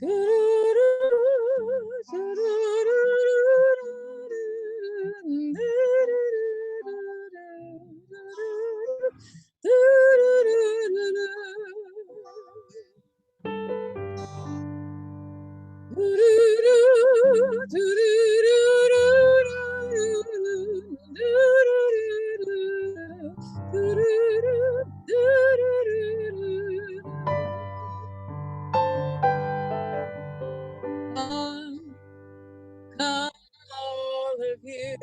Come, all of you,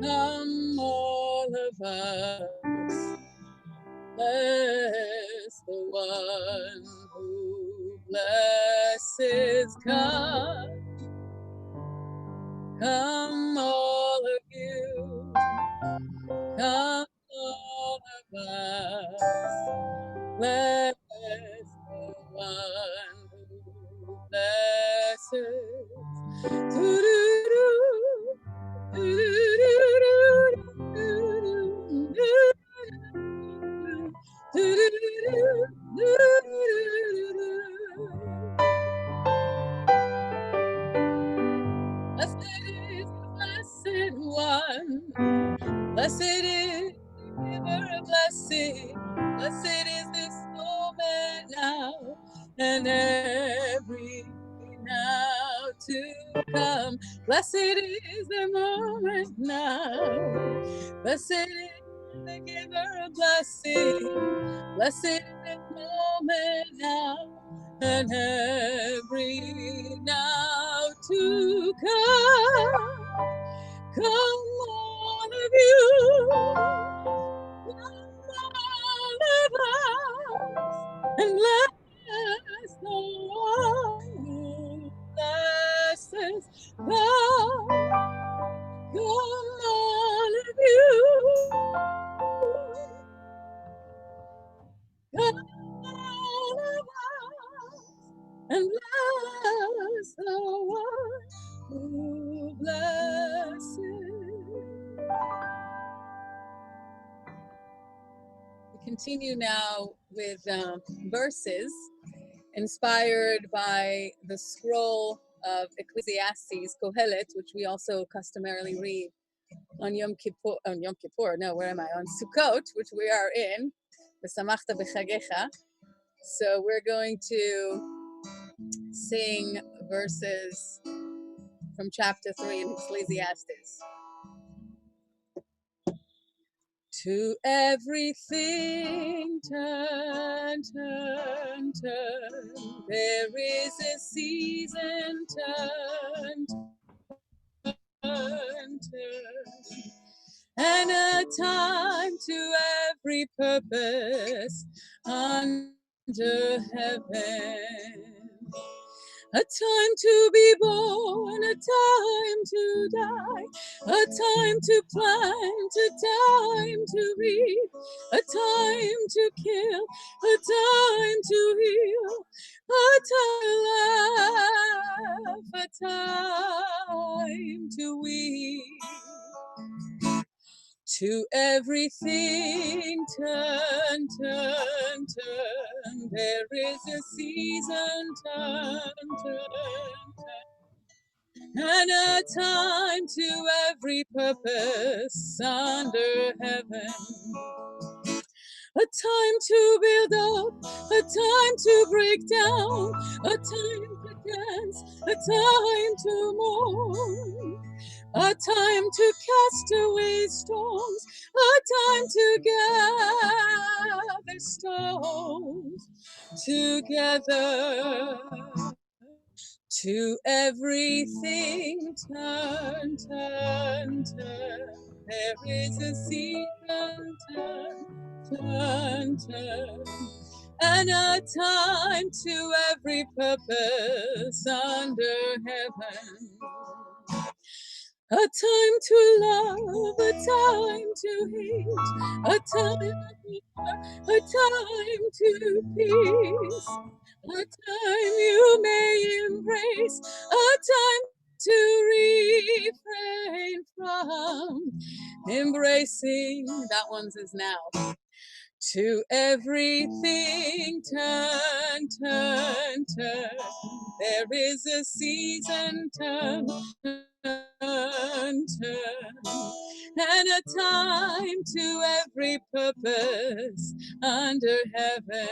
come, all of us, bless the one who blesses. Come, all of you, come, all of us, bless the one who blesses. Blessed is the blessed one. Blessed is the giver of blessing. Blessed is this moment now and every now to come. Blessed is the moment now. Blessed is the giver of blessing. Blessed is this moment now and every now to come. Come, all of you, come, all of us, and bless the one who blesses. Come, all of you, come, all of us, and bless the one who blesses. We continue now with verses inspired by the scroll of Ecclesiastes, Kohelet, which we also customarily read on Yom Kippur, where am I? On Sukkot, which we are in, V'samachta b'chagecha. So we're going to sing verses from chapter 3 in Ecclesiastes. To everything turn, turn, turn. There is a season, turn, turn, turn. And a time to every purpose under heaven. A time to be born, a time to die, a time to plant, a time to reap, a time to kill, a time to heal, a time to laugh, a time to weep. To everything turn, turn, turn. There is a season, turn, turn, turn. And a time to every purpose under heaven. A time to build up, a time to break down, a time to dance, a time to mourn. A time to cast away stones, a time to gather stones together. To everything turn, turn, turn. There is a season, turn, turn, turn. And a time to every purpose under heaven. A time to love, a time to hate, a time to peace, a time you may embrace, a time to refrain from embracing. That one's is now. To everything turn, turn, turn. There is a season, turn, turn, turn. And a time to every purpose under heaven.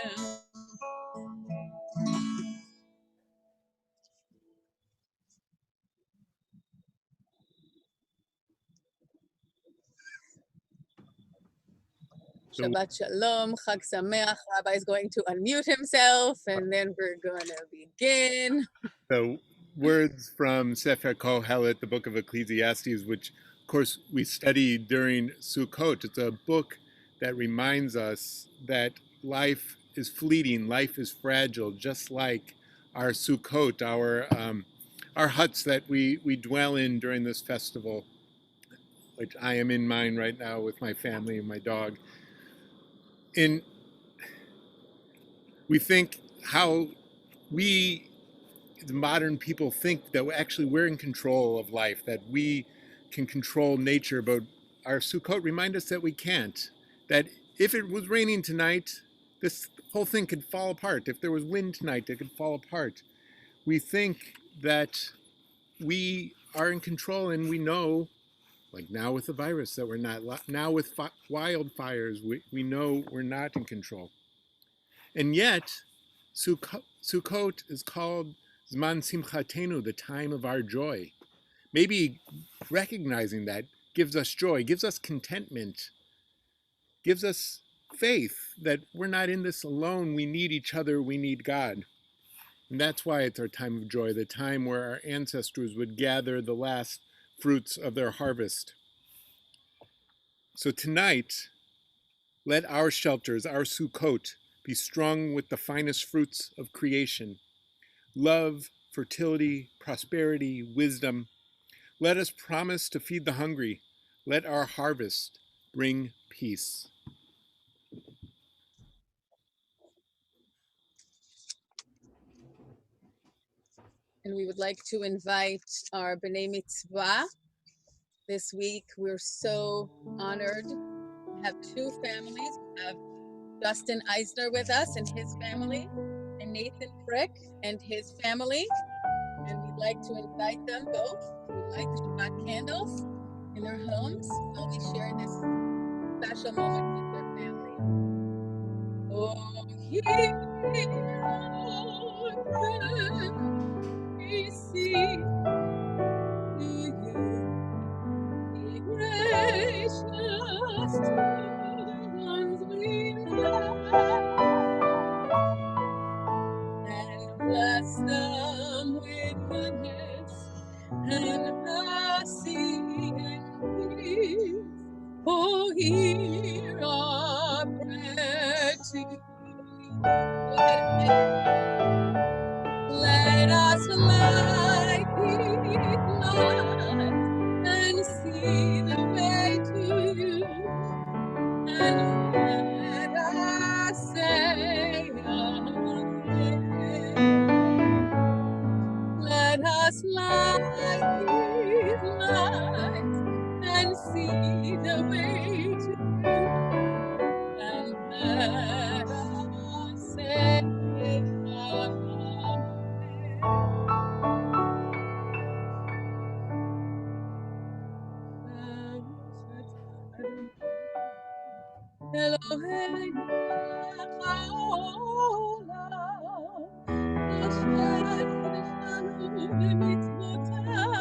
Shabbat Shalom, Chag Sameach. Rabbi is going to unmute himself, and then we're going to begin. The words from Sefer Kohelet, the book of Ecclesiastes, which, of course, we studied during Sukkot. It's a book that reminds us that life is fleeting, life is fragile, just like our Sukkot, our huts that we dwell in during this festival, which I am in mine right now with my family and my dog. And we think how we, the modern people, think that actually we're in control of life, that we can control nature, but our Sukkot remind us that we can't. That if it was raining tonight, this whole thing could fall apart. If there was wind tonight, it could fall apart. We think that we are in control, and we know, like now with the virus, that we're not. Now with wildfires, we know we're not in control. And yet, Sukkot is called Zman Simchatenu, the time of our joy. Maybe recognizing that gives us joy, gives us contentment, gives us faith that we're not in this alone. We need each other, we need God. And that's why it's our time of joy, the time where our ancestors would gather the last fruits of their harvest. So tonight, let our shelters, our Sukkot, be strung with the finest fruits of creation: love, fertility, prosperity, wisdom. Let us promise to feed the hungry. Let our harvest bring peace. And we would like to invite our B'nai Mitzvah. This week, we're so honored to have two families. We have Justin Eisner with us and his family, and Nathan Frick and his family. And we'd like to invite them both to light the Shabbat candles in their homes while we share this special moment with their family. Oh, hear we sing to you. Be gracious to the ones we love, and bless them with goodness and mercy and peace. Oh, hear our prayer to you. Go ahead and light it. Let us light these lights and see the way to you, and let us say amen. Let us light these lights and see the way to you, and let us say amen. Eloheinu melech haolam, asher קידשנו במצוותיו,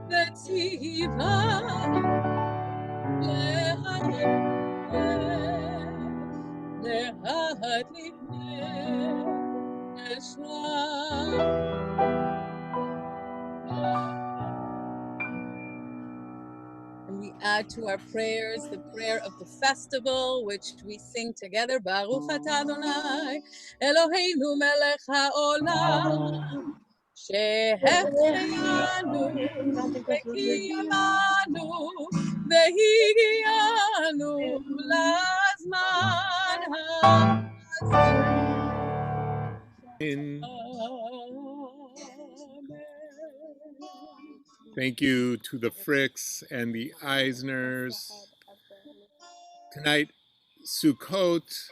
וציוונו להדליק נר שם. And we add to our prayers the prayer of the festival, which we sing together. Baruch atah Adonai, Eloheinu melech haolam, שהחיינו וקיימנו והגיענו לזמן הזה. Thank you to the Fricks and the Eisners. Tonight, Sukkot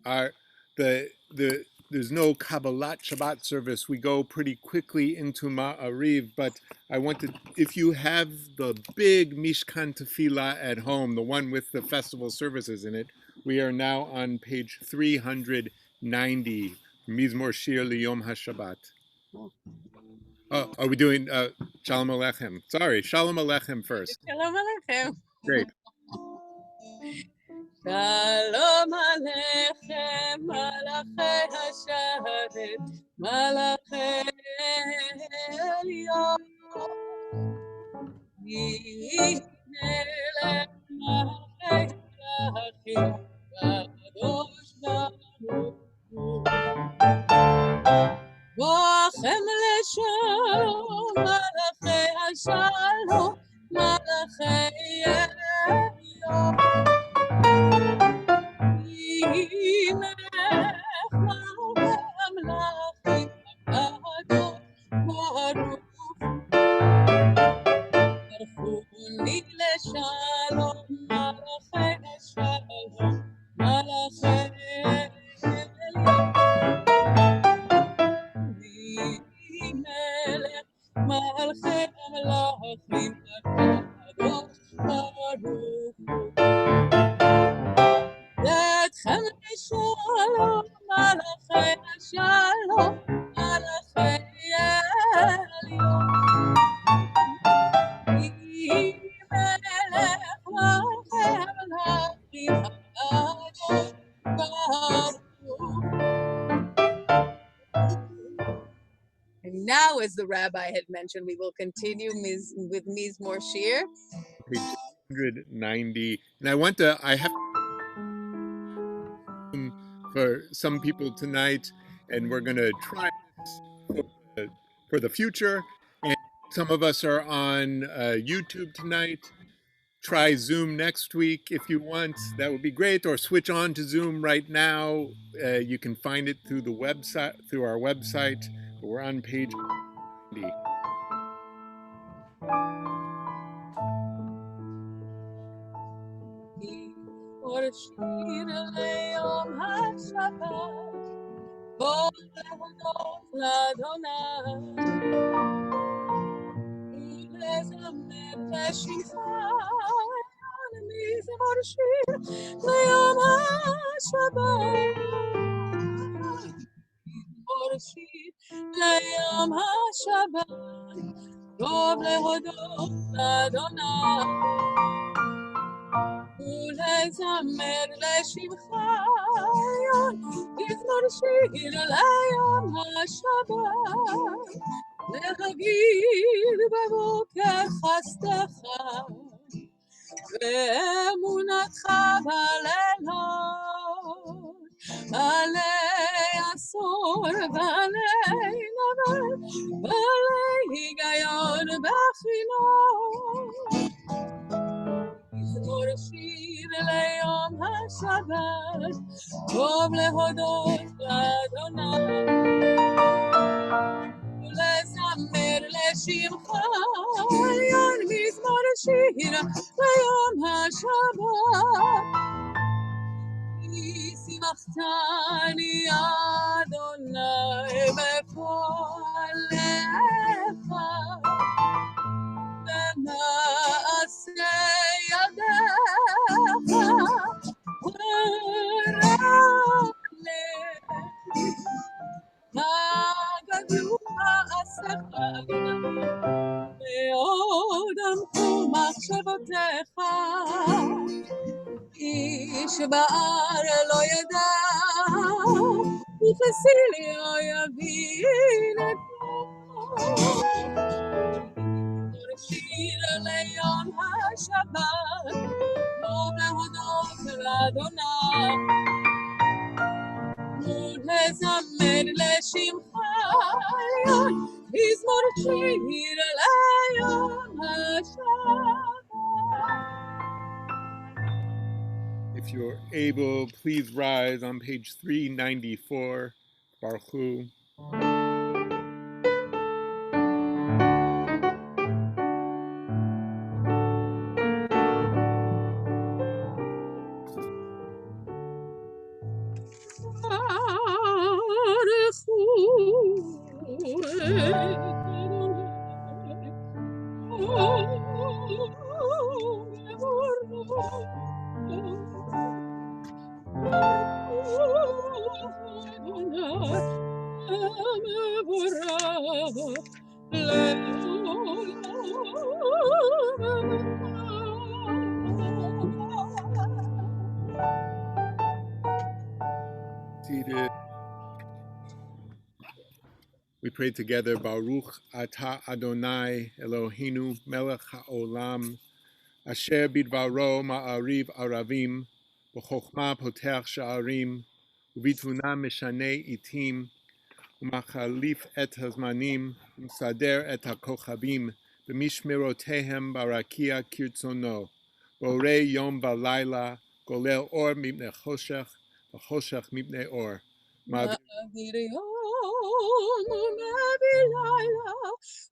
are there's no Kabbalat Shabbat service. We go pretty quickly into Ma'ariv, but I wanted, if you have the big Mishkan Tefillah at home, the one with the festival services in it, we are now on page 390, Mizmor Shir Liyom HaShabbat. Oh, are we doing Shalom Aleichem? Sorry, Shalom Aleichem first. Shalom Aleichem. Great. Shalom Aleichem, Malachei Hasharet, Malachei Elyon. Yinelech Malachei Malachim, Kadosh Baruch Hu. Bochem leshalom, Malachei Hashalom, Malachei Elyon. Letchem shalom, malachei shalom, malachei elyon. Yimelech malchem lachim ha'adon baruch. And now, as the rabbi had mentioned, we will continue with Mizmor Shir. Page 290. And I have for some people tonight, and we're going to try this for the future. And some of us are on YouTube tonight. Try Zoom next week if you want. That would be great. Or switch on to Zoom right now. You can find it through the website, through our website. We're on page 90. Shir leyom haShabbat, bol lehodot l'Adonai, ulezamer leshimcha, mizmor shir leyom haShabbat, mizmor shir leyom haShabbat, bol lehodot l'Adonai. ולזמר לשמך מזמור שיר ליום השבת להגיד בבוקר חסדך ואמונתך בלילות עלי עשור ועלי נבל ועלי היגיון בחינוך מזמור שיר ליום השבת, טוב להודות לאדוני, ולזמר לשמך, עליון מזמור שיר ליום השבת. שימחתני אדוני בפועלך, במעשה ידיך ורענן הגדלו מעשיך אדוני מאוד עמקו מחשבותיך איש בער לא ידע וכסיל לא יבין את שיר ליום השבת, טוב להודות לאדוני, ולזמר לשמך עליון, מזמור שיר ליום השבת. If you're able, please rise on page 394. Baruch Hu. Seated. We pray together, Baruch Atah Adonai Eloheinu Melech HaOlam, Asher Bidvaro Ma'ariv Aravim, B'chokhmah Potech Sha'arim, U'bitvuna Mishanei Itim, U'machalif et Hazmanim, U'msader et HaKochavim, B'mishmerotehem Barakia Kirtzono, Borei Yom V'Layla, Golel Or Mipnei Choshech, V'choshech Mipnei Or. מעביר יום ומעביר לילה,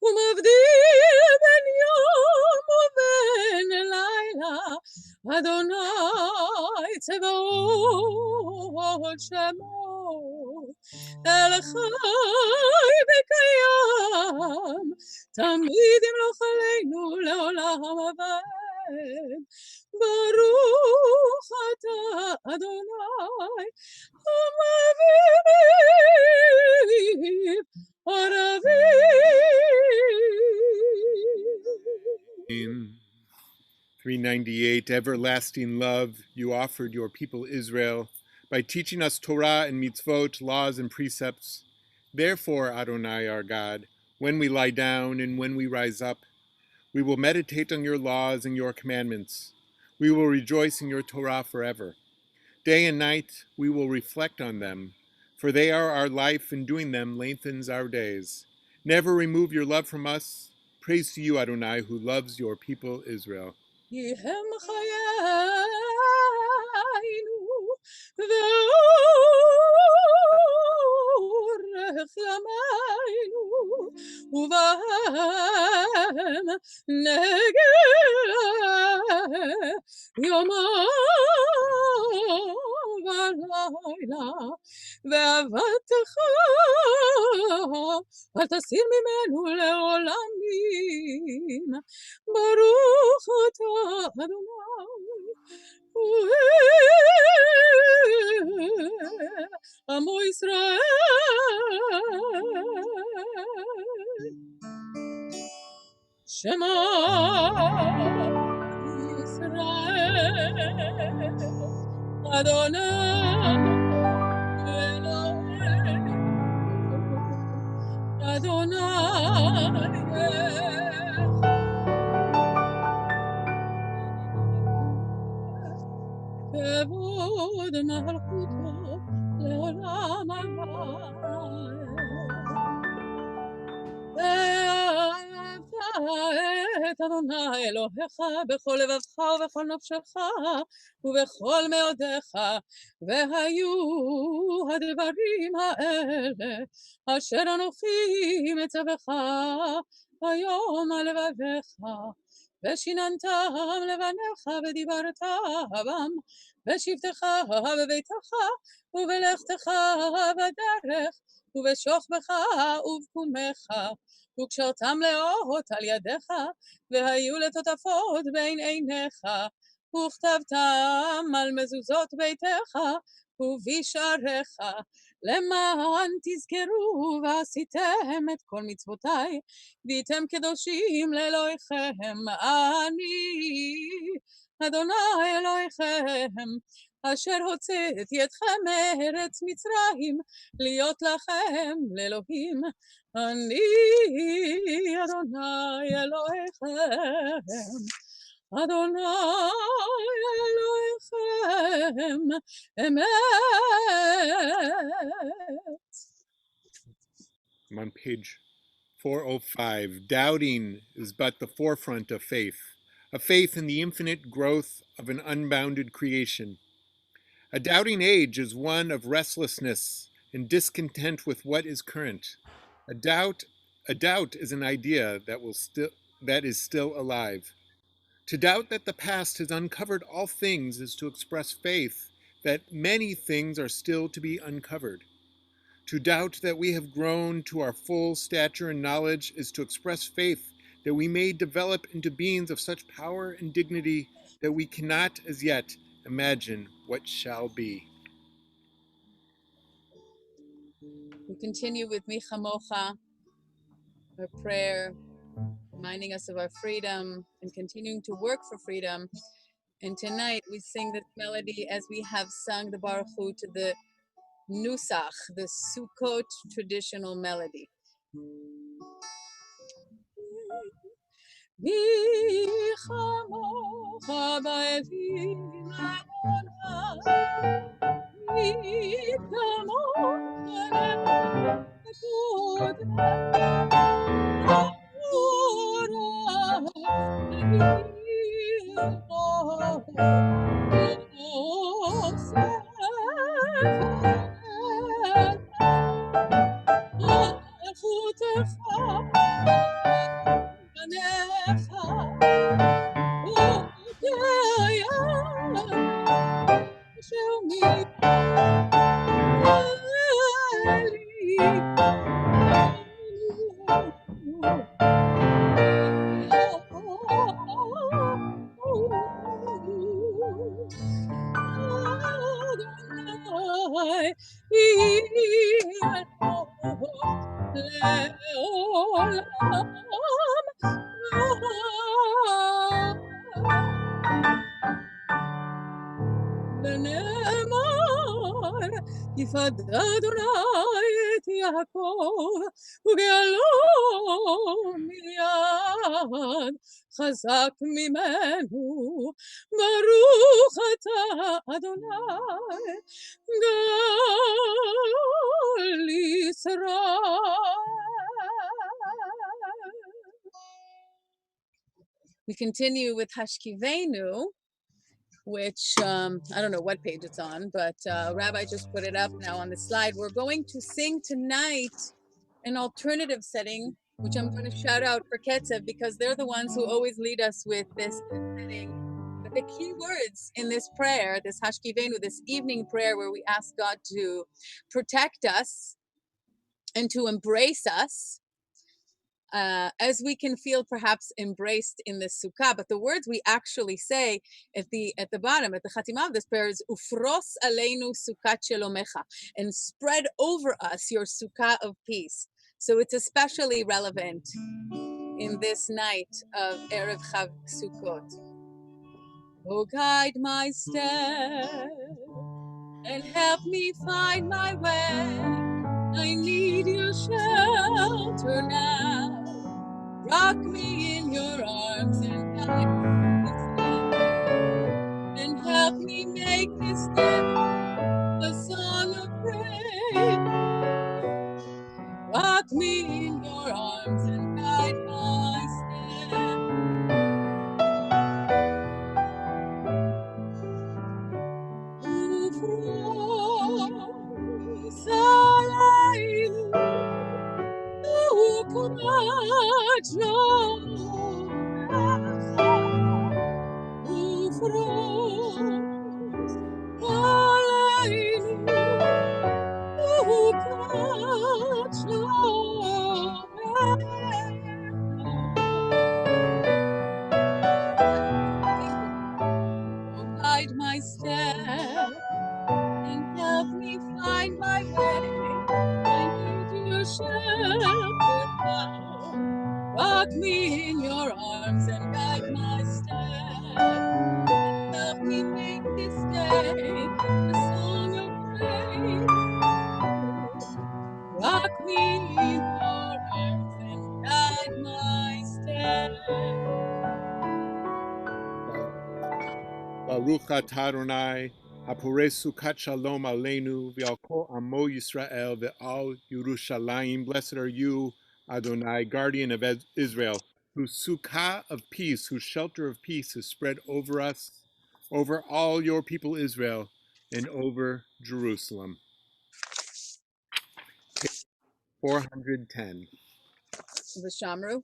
ומבדיל בין יום ובין לילה. אדוני צבאות שמו, אל חי וקיים, תמיד ימלוך עלינו לעולם הבא. ברוך אתה אדוני המביא ערבים. 398, everlasting love, you offered your people Israel by teaching us Torah and mitzvot, laws and precepts. Therefore, Adonai our God, when we lie down and when we rise up, we will meditate on your laws and your commandments. We will rejoice in your Torah forever. Day and night we will reflect on them, for they are our life, and doing them lengthens our days. Never remove your love from us. Praise to you, Adonai, who loves your people Israel. כי הם חיינו ואורך ימינו ובהם נגע יומם ולילה ואהבתך אל תסיר ממנו לעולמים. ברוך אתה אדוני עמו ישראל. שמע ישראל אדוני אלוהינו אדוני כבוד מלכותו לעולם הבא. ואהבת אדוני אלוהיך בכל לבבך ובכל נפשך ובכל מאודיך. והיו הדברים האלה אשר אנוכי מצווך היום על לבביך, ושיננתם לבניך ודיברת בם בשבתך בביתך ובלכתך בדרך ובשוכבך ובקומך, וקשרתם לאות על ידיך והיו לטוטפות בין עיניך, וכתבתם על מזוזות ביתך ובשעריך, למען תזכרו ועשיתם את כל מצוותיי והייתם קדושים לאלוהיכם. אני אדוני אלוהיכם אשר הוצאתי אתכם מארץ מצרים להיות לכם לאלוהים. אני אדוני אלוהיכם אדוני אלוהיכם אמת. I'm on page 405. Doubting is but the forefront of faith, a faith in the infinite growth of an unbounded creation. A doubting age is one of restlessness and discontent with what is current. A doubt is an idea that is still alive. To doubt that the past has uncovered all things is to express faith that many things are still to be uncovered. To doubt that we have grown to our full stature and knowledge is to express faith that we may develop into beings of such power and dignity that we cannot as yet imagine what shall be. We continue with Mi Chamocha, our prayer, reminding us of our freedom and continuing to work for freedom. And tonight we sing this melody as we have sung the Baruch Hu to the Nusach, the Sukkot traditional melody. Mi chamocha ba'evim Adonai, mi kamocha ne'ekud Torah, ve'ilmo Yosef מלכותך בניך ודייני אשר מילי Adonai, ונאמר יפדה אדוני את יעקב וגאלו מיד חזק ממנו ברוך אתה אדוני גאל ישראל. We continue with Hashkivenu, which I don't know what page it's on, but Rabbi just put it up now on the slide. We're going to sing tonight an alternative setting, which I'm going to shout out for Ketzev because they're the ones who always lead us with this setting. But the key words in this prayer, this Hashkivenu, this evening prayer where we ask God to protect us and to embrace us, as we can feel perhaps embraced in the sukkah, but the words we actually say at the bottom, at the chatimah of this prayer is ufros aleinu sukkat shelomecha, and spread over us your sukkah of peace. So it's especially relevant in this night of Erev Chav Sukkot. Oh, guide my step and help me find my way. I need your shelter now. Rock me in your arms and guide me and help me make this day a song of praise. Rock me in your arms and guide my step. Ufros alaynu u'krat lomecha. Ufros alaynu u'krat lomecha. Oh, guide my step and help me find my way. I need your shelter now. Rock me in your arms and guide my step. Help me make this day a song of praise. Rock me in your arms and guide my step. Baruch atah Adonai, haporeh sukat shalom aleinu, v'al kol amo Yisrael, v'al Yerushalayim. Blessed are you, Adonai, guardian of Israel, whose sukkah of peace, whose shelter of peace is spread over us, over all your people Israel, and over Jerusalem. Page 410. The Shamru.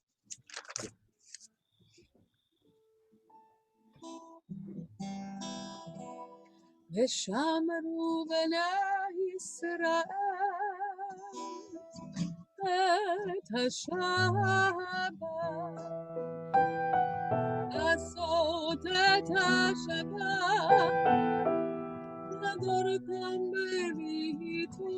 ושמרו בני ישראל את השבת, לעשות את השבת לדורתם בריתו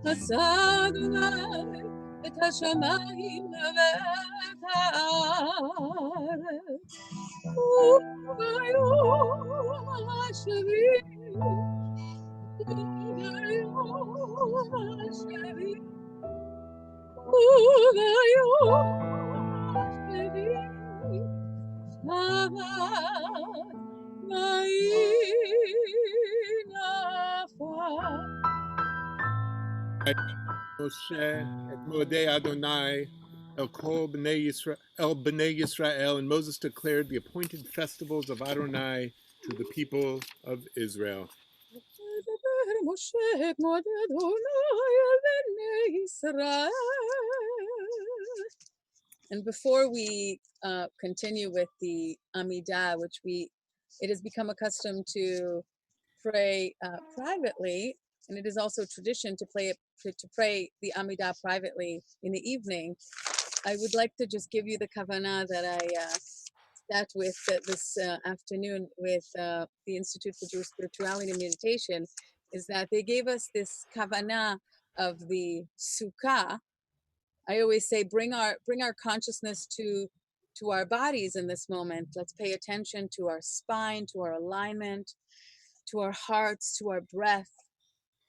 עשה אדוני את השמיים ואת הארץ, וביום השביעי, וביום השביעי, וביום השביעי, שבת ויהי נפל. Moshe et Moedei Adonai el Kol Bnei Yisrael, and Moses declared the appointed festivals of Adonai to the people of Israel. And before we continue with the Amidah, which it has become a custom to pray privately, and it is also tradition to pray the Amidah privately in the evening. I would like to just give you the kavanah that I sat with this afternoon with the Institute for Jewish Spirituality and Meditation, is that they gave us this kavanah of the sukkah. I always say, bring our consciousness to our bodies in this moment. Let's pay attention to our spine, to our alignment, to our hearts, to our breath.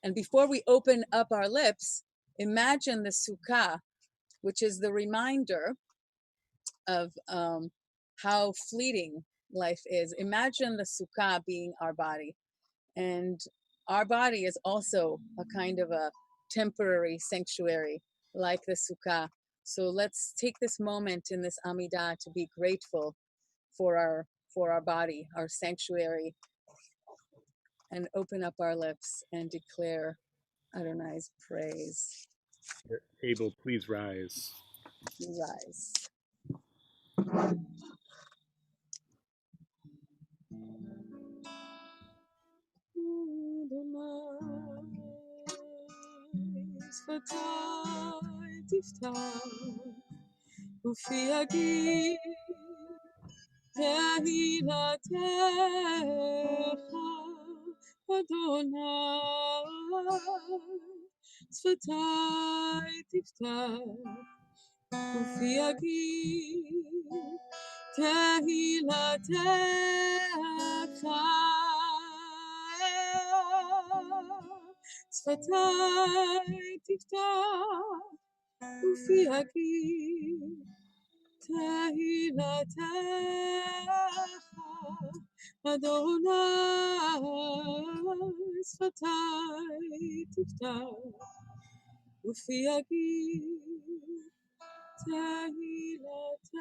And before we open up our lips, imagine the sukkah, which is the reminder of how fleeting life is. Imagine the sukkah being our body. And our body is also a kind of a temporary sanctuary like the sukkah. So let's take this moment in this Amidah to be grateful for our body, our sanctuary, and open up our lips and declare Adonai's praise. Abel, please rise. You rise. שפתיי תפתח ופי יגיד תהילתך אדוני. שפתיי תפתח ופי יגיד תהילתך. שפתיי תפתח ופי יגיד תהילתך אדוני. שפתיי תפתח ופי יגיד תהילתך.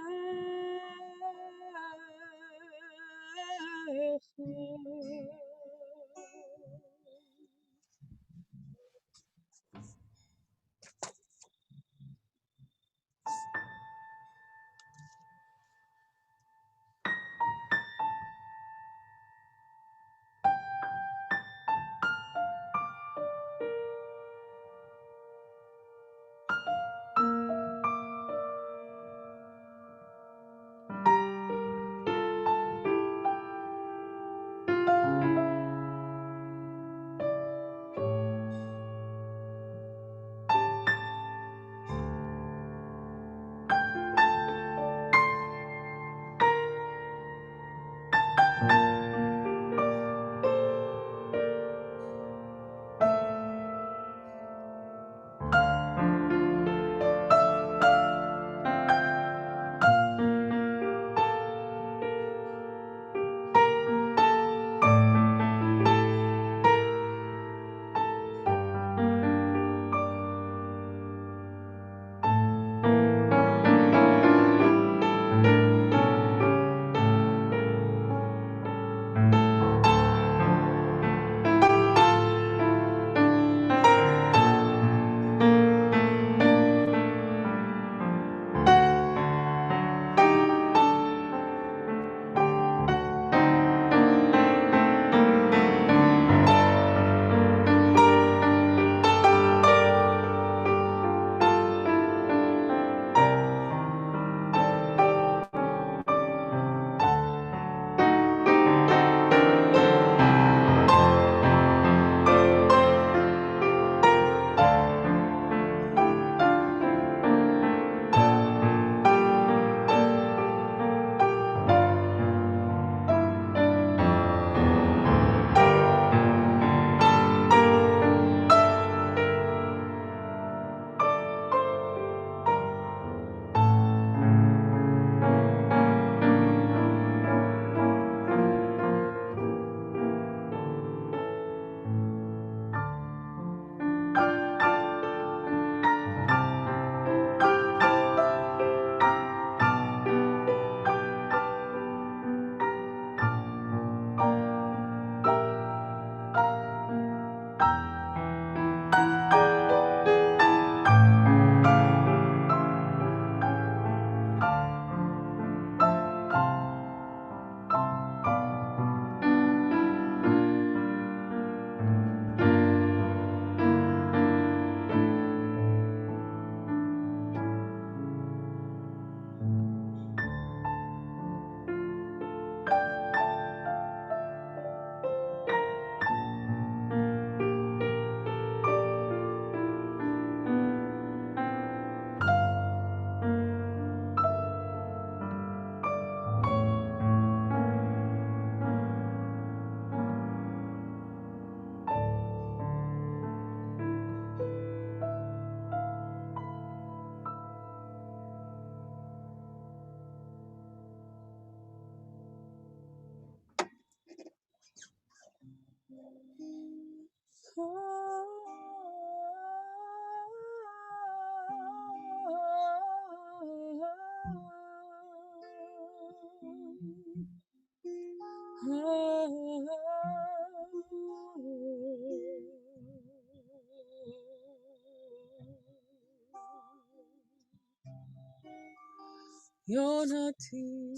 יונתי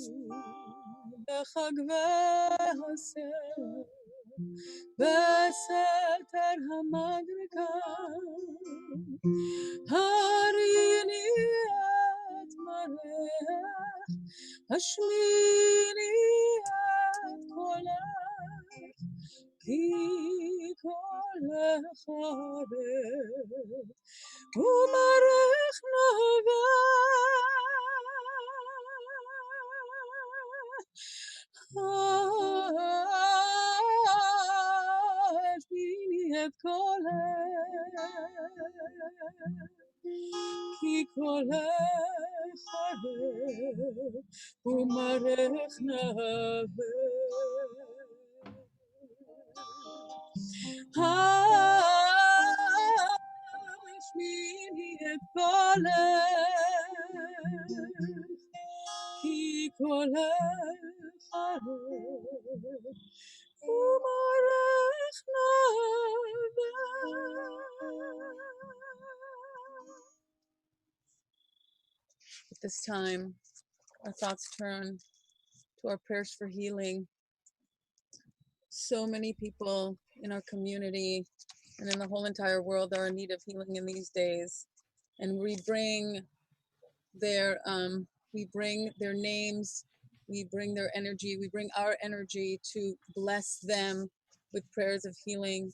בחגבי הסלע בסתר המדרגה הריני את מראך השמיני את קולך כי קולך ערב ומרך נובע השמיני את קולך כי קולך ערב ומרך נובע השמיני את קולך כי קולך ערב ומרך נובע. At this time, our thoughts turn to our prayers for healing. So many people in our community and in the whole entire world are in need of healing in these days, and we bring their names, we bring their energy, we bring our energy to bless them with prayers of healing.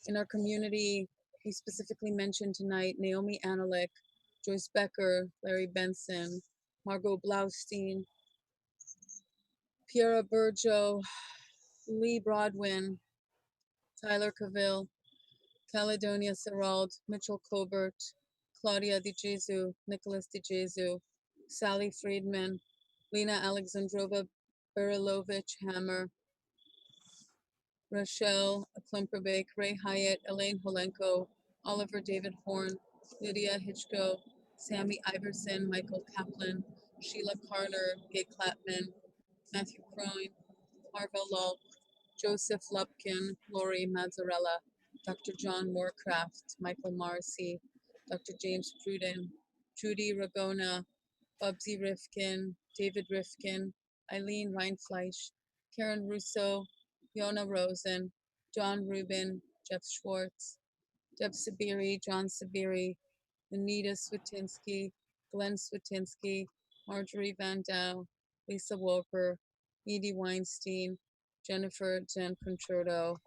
In our community, we specifically mentioned tonight Naomi Analik, Joyce Becker, Larry Benson, Margot Blaustein, Piera Burjo, Lee Broadwin, Tyler Cavill, Caledonia Serald, Mitchell Cobert, Claudia Di Jesu, Nicholas Di Jesu, Sally Friedman, Lena Alexandrova Berilovich Hammer, Rochelle Klemperbek, Ray Hyatt, Elaine Holenko, Oliver David Horn, Lydia Hitchko, Sammy Iverson, Michael Kaplan, Sheila Carter, Gay Clapman, Matthew Croin, Harville Lulk, Joseph Lupkin, Lori Mazzarella, Dr. John Moorcraft, Michael Marcy, Dr. James Pruden, Trudy Ragona, Bubsy Rifkin, David Rifkin, Eileen Reinfleisch, Karen Russo, Yona Rosen, John Rubin, Jeff Schwartz, Deb Sabiri, John Sabiri, Anita Switinsky, Glenn Switinsky, Marjorie Van Dow, Lisa Wolper, Edie Weinstein, Jennifer Jan Concerto,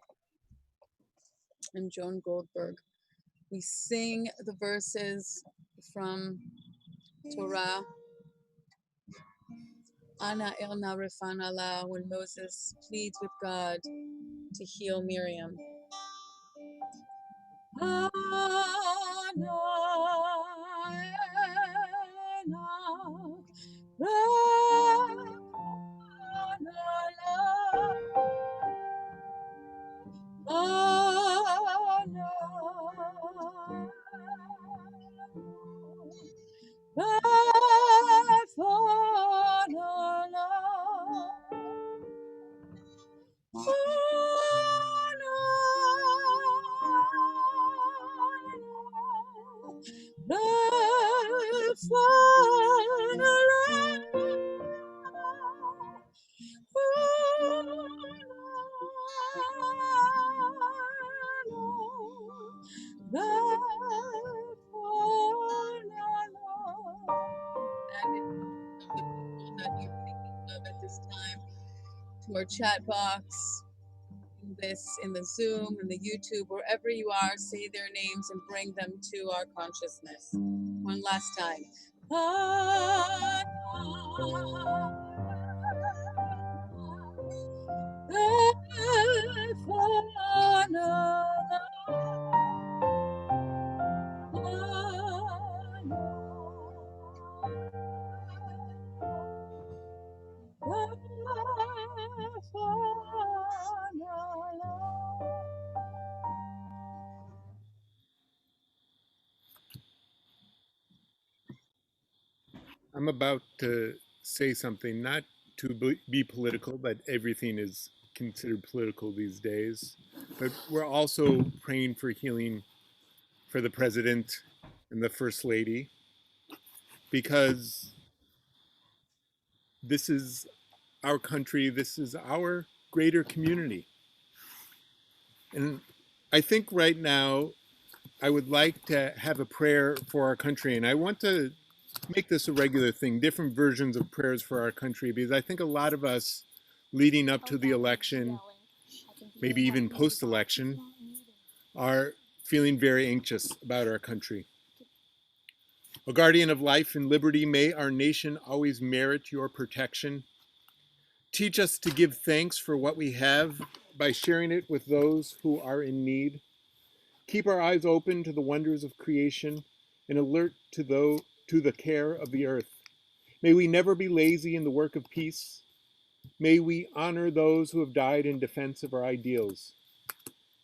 and Joan Goldberg. We sing the verses from Torah, Ana Elna Rifana La, when Moses pleads with God to heal Miriam. Ana Elna at this time to our chat box, in the Zoom, in the YouTube, wherever you are, say their names and bring them to our consciousness. One last time. I'm about to say something not to be political, but everything is considered political these days. But we're also praying for healing for the president and the first lady, because This is our country. This is our greater community. And I think right now I would like to have a prayer for our country. And I want to make this a regular thing, different versions of prayers for our country, because I think a lot of us leading up to the election, maybe even post-election, are feeling very anxious about our country. O guardian of life and liberty, may our nation always merit your protection. Teach us to give thanks for what we have by sharing it with those who are in need. Keep our eyes open to the wonders of creation and alert to the care of the earth. May we never be lazy in the work of peace. May we honor those who have died in defense of our ideals.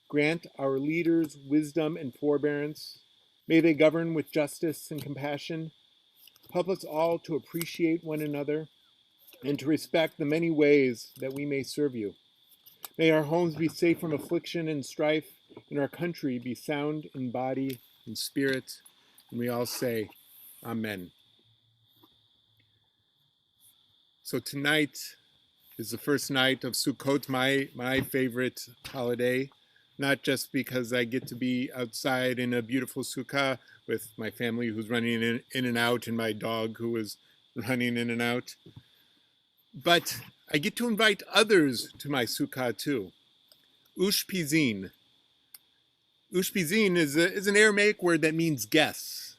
Grant our leaders wisdom and forbearance. May they govern with justice and compassion. Help us all to appreciate one another and to respect the many ways that we may serve you. May our homes be safe from affliction and strife, and our country be sound in body and spirit. And we all say, Amen. So tonight is the first night of Sukkot, my favorite holiday, not just because I get to be outside in a beautiful sukkah with my family who's running in and out and my dog who is running in and out, but I get to invite others to my sukkah too. Ushpizin. Ushpizin is an Aramaic word that means guests.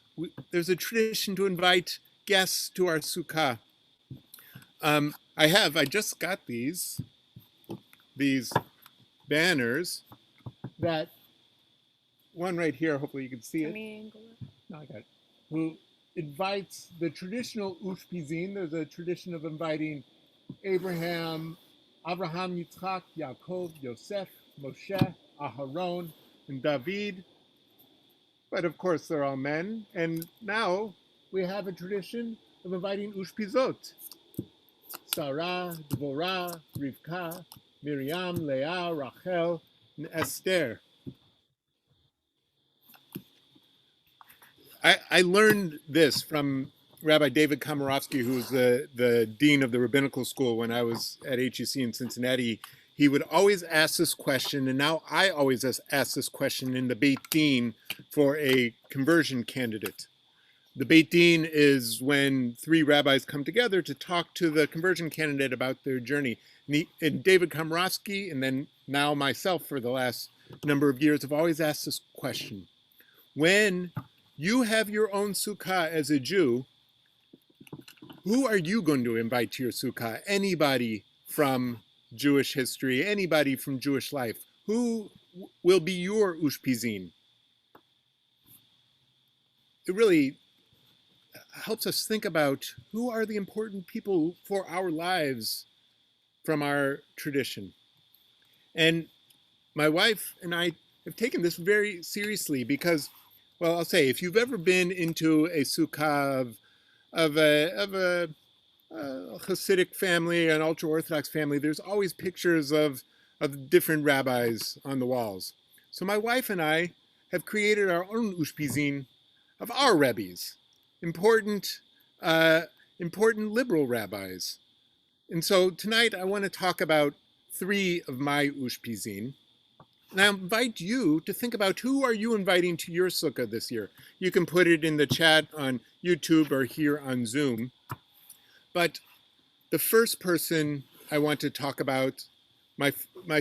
There's a tradition to invite guests to our sukkah. I just got these banners, that one right here, hopefully you can see it. No, I got it. Who invites the traditional Ushpizin. There's a tradition of inviting Abraham, Yitzchak, Yaakov, Yosef, Moshe, Aharon, and David. But of course, they're all men. And now we have a tradition of inviting Ushpizot. Sarah, Devorah, Rivka, Miriam, Leah, Rachel, and Esther. I learned this from Rabbi David Komorowski, who was the dean of the rabbinical school when I was at HEC in Cincinnati. He would always ask this question, and now I always ask this question in the Beit Din for a conversion candidate. The Beit Din is when three rabbis come together to talk to the conversion candidate about their journey. And David Komorowski, and then now myself for the last number of years, have always asked this question. When you have your own sukkah as a Jew, who are you going to invite to your sukkah? Anybody from Jewish history, anybody from Jewish life? Who will be your Ushpizin? It really helps us think about who are the important people for our lives from our tradition. And my wife and I have taken this very seriously because, well, I'll say, if you've ever been into a sukkah of a Hasidic family, an ultra-Orthodox family, there's always pictures of different rabbis on the walls. So my wife and I have created our own Ushpizin of our rebbes, important liberal rabbis. And so tonight I want to talk about three of my Ushpizin. And I invite you to think about who are you inviting to your sukkah this year. You can put it in the chat on YouTube or here on Zoom. But the first person I want to talk about, my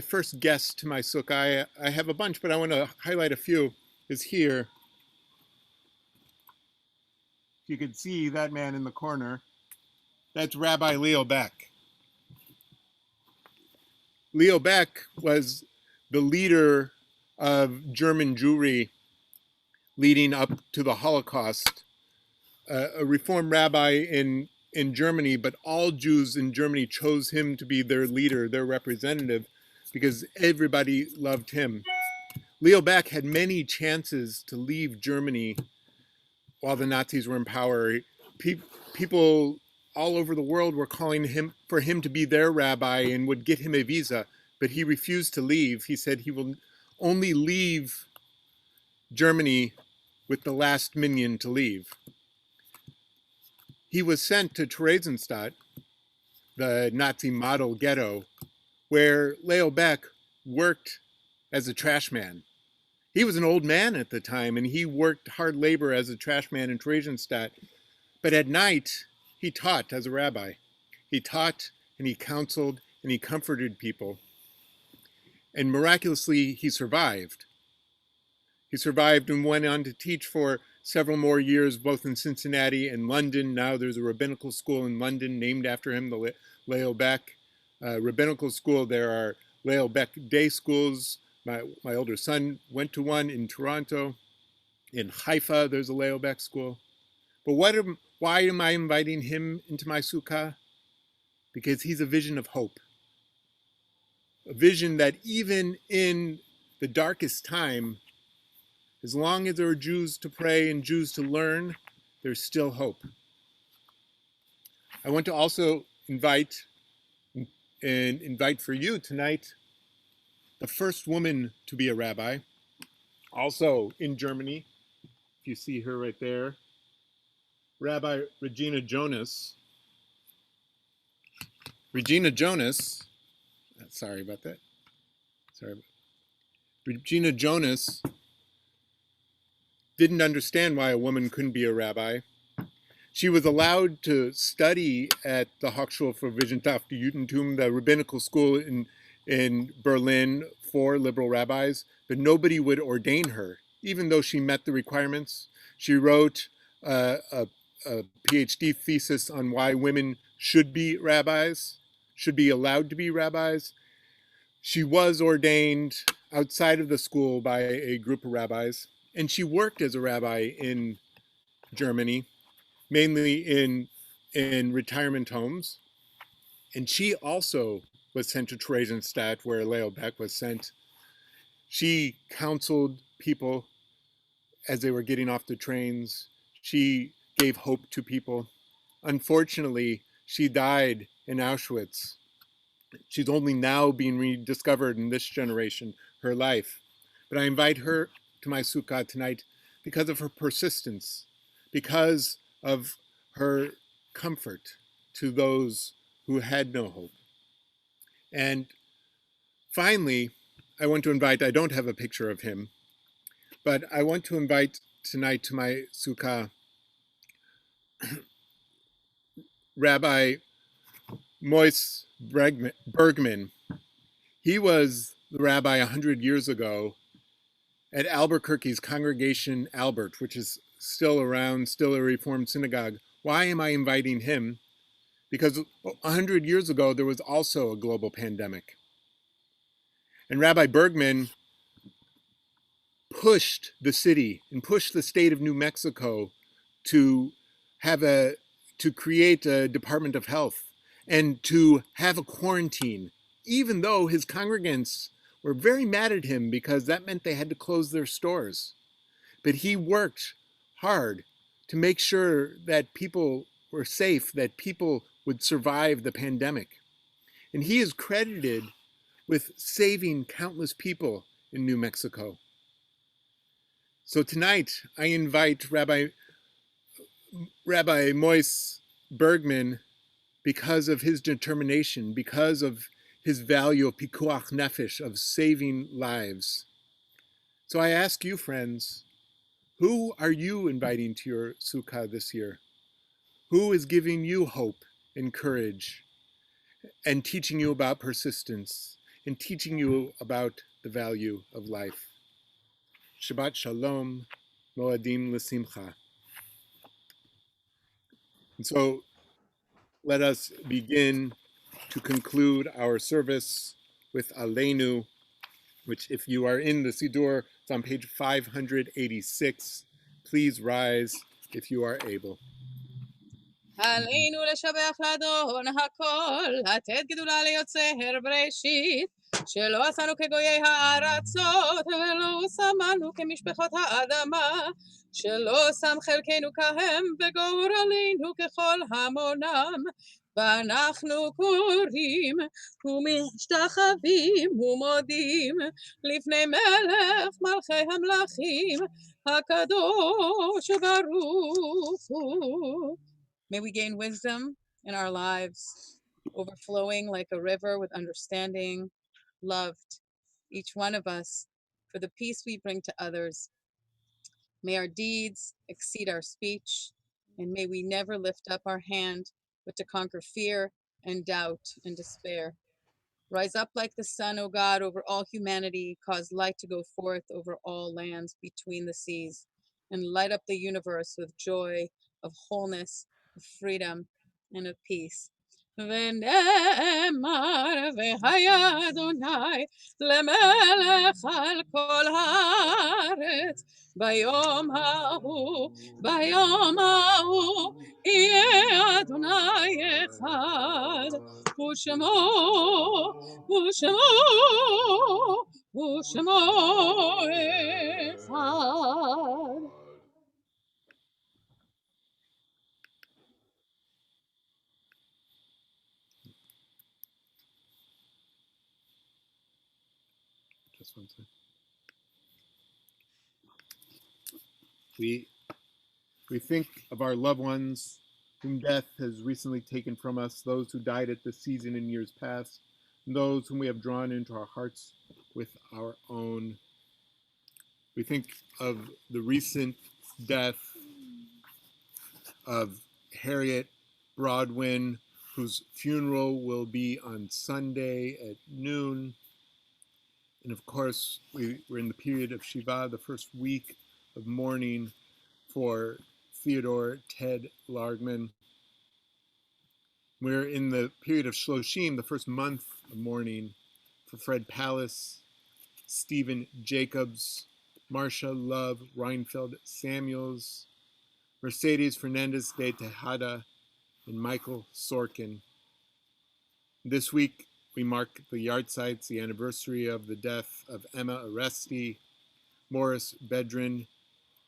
first guest to my sukkah, I have a bunch, but I want to highlight a few, is here. You can see that man in the corner. That's Rabbi Leo Beck. Leo Beck was the leader of German Jewry leading up to the Holocaust, a Reform rabbi in Germany, but all Jews in Germany chose him to be their leader, their representative, because everybody loved him. Leo Beck had many chances to leave Germany while the Nazis were in power. People all over the world were calling for him to be their rabbi and would get him a visa, but he refused to leave. He said he will only leave Germany with the last minion to leave. He was sent to Theresienstadt, the Nazi model ghetto, where Leo Beck worked as a trash man. He was an old man at the time, and he worked hard labor as a trash man in Theresienstadt. But at night, he taught as a rabbi. He taught and he counseled and he comforted people. And miraculously, he survived. He survived and went on to teach for several more years, both in Cincinnati and London. Now there's a rabbinical school in London named after him, the Leo Beck Rabbinical School. There are Leo Beck day schools. My older son went to one in Toronto. In Haifa, there's a Leo Beck school. But why am I inviting him into my sukkah? Because he's a vision of hope. A vision that even in the darkest time, as long as there are Jews to pray and Jews to learn, there's still hope. I want to also invite for you tonight the first woman to be a rabbi, also in Germany. If you see her right there, Rabbi Regina Jonas. Regina Jonas, sorry about that. Regina Jonas didn't understand why a woman couldn't be a rabbi. She was allowed to study at the Hochschule für Wissenschaft Judentum, the rabbinical school in Berlin for liberal rabbis, but nobody would ordain her, even though she met the requirements. She wrote a PhD thesis on why women should be rabbis, should be allowed to be rabbis. She was ordained outside of the school by a group of rabbis, and she worked as a rabbi in Germany, mainly in retirement homes. And she also was sent to Theresienstadt, where Leo Beck was sent. She counseled people as they were getting off the trains. She gave hope to people. Unfortunately, she died in Auschwitz. She's only now being rediscovered in this generation, her life. But I invite her to my sukkah tonight because of her persistence, because of her comfort to those who had no hope. And finally, I want to invite, I don't have a picture of him, but I want to invite tonight to my sukkah Rabbi Mois Bergman. He was the rabbi 100 years ago at Albuquerque's Congregation Albert, which is still around, still a Reformed synagogue. Why am I inviting him? Because 100 years ago, there was also a global pandemic. And Rabbi Bergman pushed the city and pushed the state of New Mexico to create a Department of Health and to have a quarantine, even though his congregants were very mad at him because that meant they had to close their stores. But he worked hard to make sure that people were safe, that people would survive the pandemic. And he is credited with saving countless people in New Mexico. So tonight, I invite Rabbi Mois Bergman because of his determination, because of his value of pikuach nefesh, of saving lives. So I ask you, friends, who are you inviting to your sukkah this year? Who is giving you hope and courage and teaching you about persistence and teaching you about the value of life? Shabbat Shalom, Moadim L'Simcha. And so let us begin to conclude our service with Aleinu, which if you are in the Siddur, it's on page 586. Please rise if you are able. עלינו לשבח לאדון הכל, לתת גדולה ליוצר בראשית, שלא עשנו כגויי הארצות, ולא שמנו כמשפחות האדמה, שלא שם חלקנו כהם, וגורלנו ככל המונם. ואנחנו קוראים ומשתחווים ומודים לפני מלך מלכי המלכים, הקדוש ברוך הוא. May we gain wisdom in our lives. overflowing like a river with understanding, loved, each one of us, for the peace we bring to others. May our deeds exceed our speech, and may we never lift up our hand but to conquer fear and doubt and despair. Rise up like the sun, O God, over all humanity, cause light to go forth over all lands between the seas, and light up the universe with joy of wholeness, of freedom, and of peace. ונאמר והיה אדוני למלך על כל הארץ ביום ההוא יהיה אדוני אחד ושמו ושמו ושמו אחד. Just one second. We think of our loved ones whom death has recently taken from us, those who died at this season in years past, and those whom we have drawn into our hearts with our own. We think of the recent death of Harriet Broadwin, whose funeral will be on Sunday at noon. And of course, we're in the period of Shiva, the first week of mourning for Theodore Ted Largman. We're in the period of Shloshim, the first month of mourning for Fred Pallas, Stephen Jacobs, Marcia Love Reinfeld Samuels, Mercedes Fernandez de Tejada, and Michael Sorkin. This week, we mark the yahrzeits, the anniversary of the death of Emma Oresti, Morris Bedrin,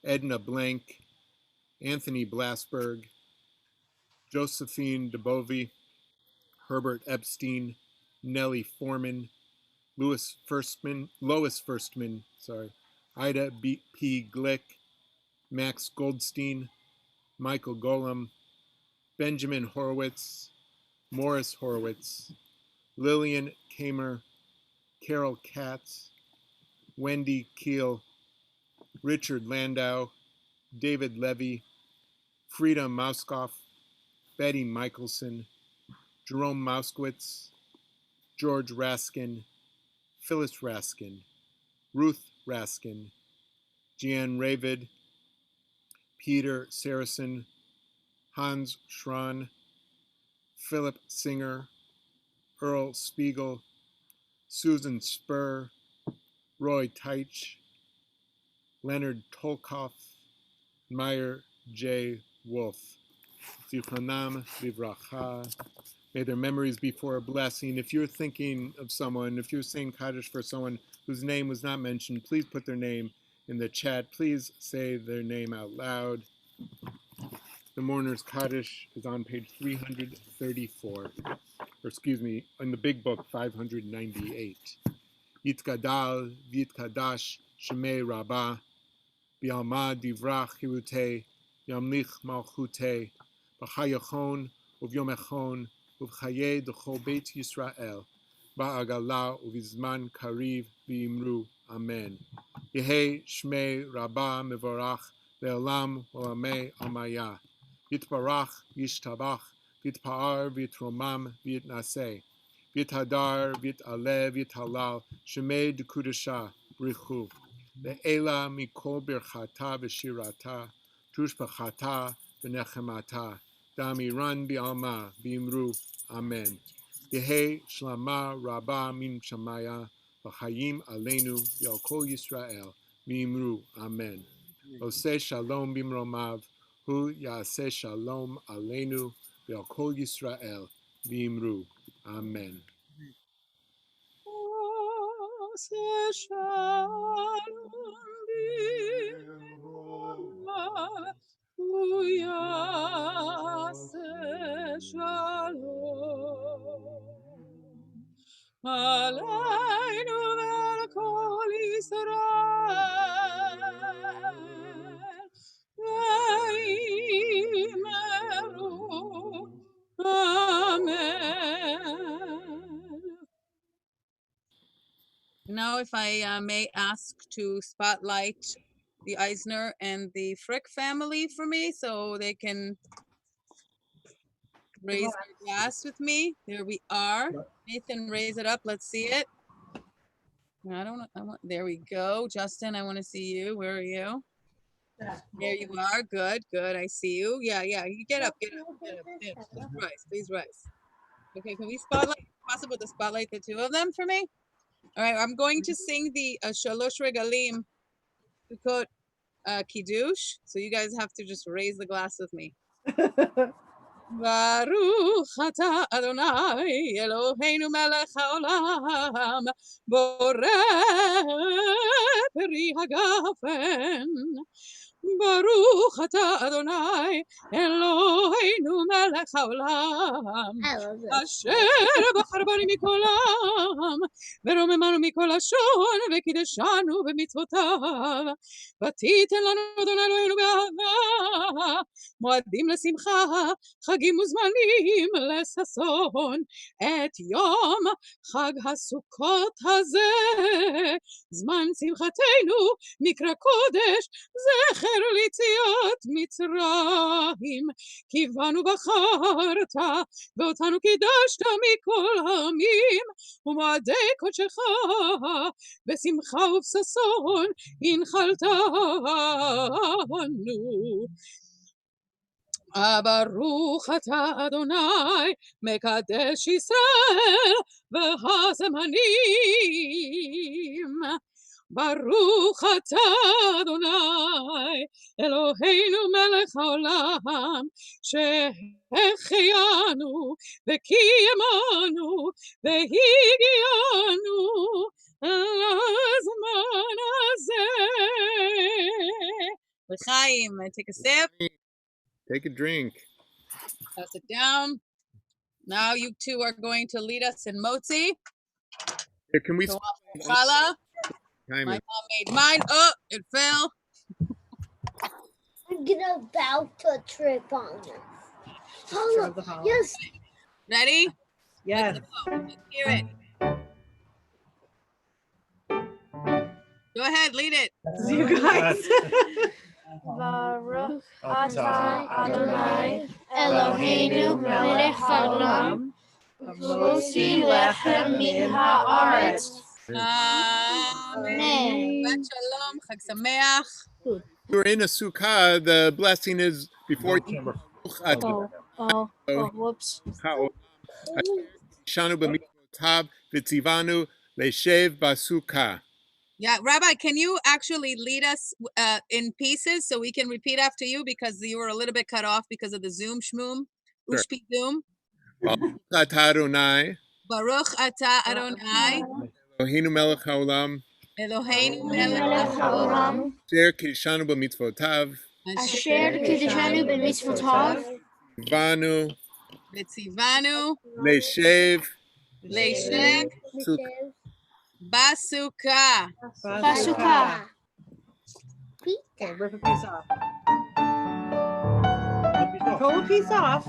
Edna Blank, Anthony Blasberg, Josephine DeBovie, Herbert Epstein, Nellie Foreman, Lois Firstman, Ida P. Glick, Max Goldstein, Michael Golem, Benjamin Horowitz, Morris Horowitz, Lillian Kamer, Carol Katz, Wendy Keel, Richard Landau, David Levy, Frida Mauskoff, Betty Michelson, Jerome Mauskowitz, George Raskin, Phyllis Raskin, Ruth Raskin, Jeanne Ravid, Peter Saracen, Hans Schran, Philip Singer, Earl Spiegel, Susan Spur, Roy Teich, Leonard Tolkoff, Meyer J. Wolf. Zichronam Livracha. May their memories be for a blessing. If you're thinking of someone, if you're saying Kaddish for someone whose name was not mentioned, please put their name in the chat. Please say their name out loud. The Mourner's Kaddish is on page 334, or excuse me, in the big book, 598. Yitgadal v'yitkadash shemei rabbah, bi'alma divrach hirutei, yamlich malchutei, b'chayachon uvyom echon, uv'chayei d'chol beit Yisrael, ba'agala uv'zman kariv v'imru, amen. Yehei shmei rabbah mevorach le'olam olamei amaya. Yitbarach, yishtabach, yitpa'ar, yitromam, yitnaseh. Yithadar, yit'aleh, yithalal, shemei d'kudasha, brichu. Le'ela mikol birchata v'shirata, tushbachata v'nechemata, damiran bi'alma, b'imru, amen. Yehi shlama rabba min shamaya, v'chayim aleinu, v'al kol Yisrael, b'imru, amen. Oseh shalom b'imromav, hu yaseh shalom aleinu, v'al kol Yisrael, b'imru, amen. Aleinu ve'al kol Yisrael ve'imeru, amen. now if I may ask to spotlight the Eisner and the Frick family for me so they can raise their glass with me. There we are. Nathan, raise it up. Let's see it. There we go. Justin, I want to see you. Where are you? There you are. Good, good. I see you. Yeah, you get up. Yeah, please rise. Okay, can we spotlight? Possible to spotlight the two of them for me? All right, I'm going to sing the Shalosh Regalim Sukkot Kiddush. So you guys have to just raise the glass with me. Baruch atah Adonai Eloheinu melech haolam boreh peri hagafen. Baruch atah Adonai Eloheinu melech haolam asher בחר בנו מכל העם ורוממנו מכל לשון וקידשנו במצוותיו ותיתן לנו אדוני אלוהינו באהבה מועדים לשמחה חגים וזמנים לששון את יום חג הסוכות הזה זמן שמחתנו מקרא קודש זכר ליציאת מצרים כי בנו בחרת ואותנו קידשת מכל העמים ומועדי קודשך בשמחה ובששון הנחלתנו ברוך אתה אדוני מקדש ישראל והזמנים ברוך אתה אדוני אלוהינו מלך העולם שהחיינו וקיימנו והגיענו לזמן הזה. לחיים, take a sip. Take a drink. Pass it down. Now you two are going to lead us in motzi. Here, can we? Challah. My mom made mine. Oh, it fell. I'm about to trip on it. Yes. Ready? Yes. Let's hear it. Go ahead, lead it. You guys. Baruch atah Adonai Eloheinu melech haolam motzi lechem min haaretz. Amen. Shabbat shalom. Chag sameach. You're in a sukkah. The blessing is before you. Whoops. Shanu b'mitzvotav v'tzivanu le'shev b'sukkah. Yeah, Rabbi, can you actually lead us in pieces so we can repeat after you because you were a little bit cut off because of the Zoom shmoom, Sure. Ushpi Zoom. Baruch atah Adonai Baruch atah Adonai Eloheinu melech haolam Eloheinu melech melech haolam asher kiddushanu b'mitzvotav asher kiddushanu b'mitzvotav v'tzivanu le'shev Basuka. Basuka. Okay, rip a piece off. Pull a piece off.